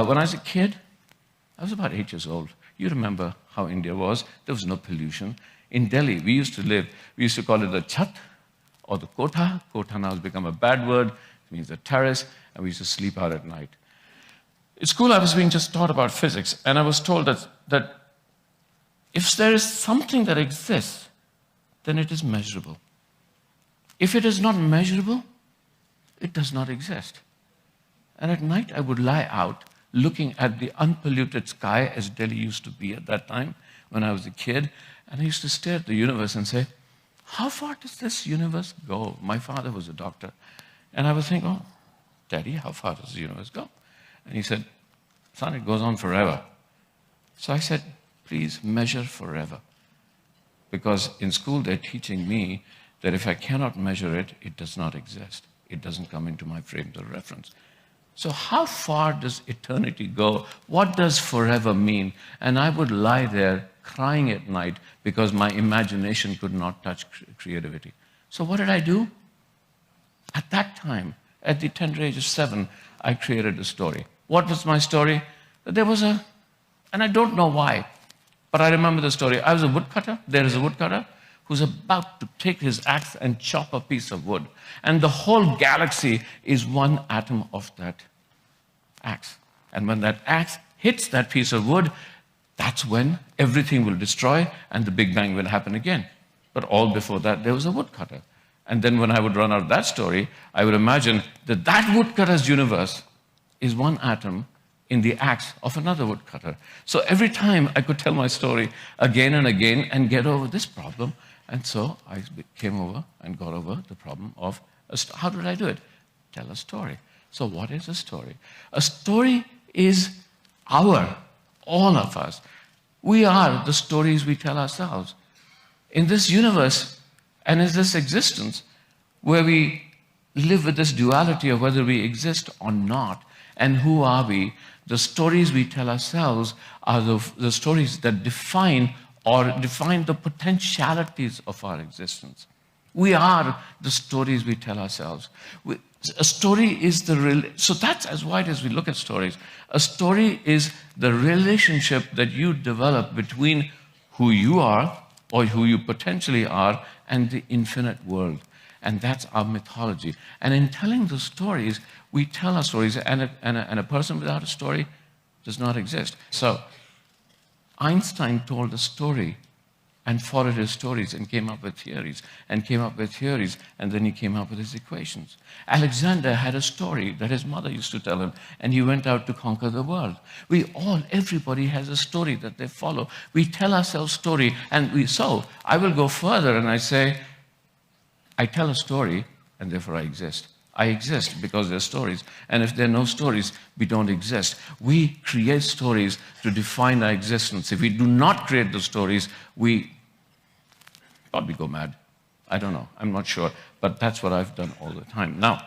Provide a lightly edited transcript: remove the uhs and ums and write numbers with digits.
When I was a kid, I was about 8 years old. You remember how India was. There was no pollution. In Delhi, we used to call it the chat or the kotha. Kotha now has become a bad word. It means the terrace, and we used to sleep out at night. At school, I was being just taught about physics, and I was told that if there is something that exists, then it is measurable. If it is not measurable, it does not exist. And at night, I would lie out looking at the unpolluted sky, as Delhi used to be at that time when I was a kid, and I used to stare at the universe and say, how far does this universe go? My father was a doctor, and I was thinking, oh, Daddy, how far does the universe go? And he said, son, it goes on forever. So I said, please measure forever. Because in school, they're teaching me that if I cannot measure it, it does not exist. It doesn't come into my frame of reference. So how far does eternity go? What does forever mean? And I would lie there crying at night because my imagination could not touch creativity. So what did I do? At that time, at the tender age of 7, I created a story. What was my story? There was and I don't know why, but I remember the story. I was a woodcutter. There is a woodcutter who's about to take his axe and chop a piece of wood. And the whole galaxy is one atom of that axe. And when that axe hits that piece of wood, that's when everything will destroy and the Big Bang will happen again. But all before that, there was a woodcutter. And then when I would run out of that story, I would imagine that that woodcutter's universe is one atom in the axe of another woodcutter. So every time I could tell my story again and again and get over this problem. And so I came over and got over the problem of, how did I do it? Tell a story. So what is a story? A story is all of us. We are the stories we tell ourselves. In this universe and in this existence, where we live with this duality of whether we exist or not, and who are we, the stories we tell ourselves are the stories that define the potentialities of our existence. We are the stories we tell ourselves. A story is so that's as wide as we look at stories. A story is the relationship that you develop between who you are or who you potentially are and the infinite world. And that's our mythology. And in telling those stories, we tell our stories, and a person without a story does not exist. So Einstein told a story and followed his stories and came up with theories, and then he came up with his equations. Alexander had a story that his mother used to tell him, and he went out to conquer the world. Everybody has a story that they follow. We tell ourselves story, and so I will go further and I say, I tell a story, and therefore I exist. I exist because there are stories. And if there are no stories, we don't exist. We create stories to define our existence. If we do not create the stories, we probably go mad. I don't know. I'm not sure. But that's what I've done all the time. Now,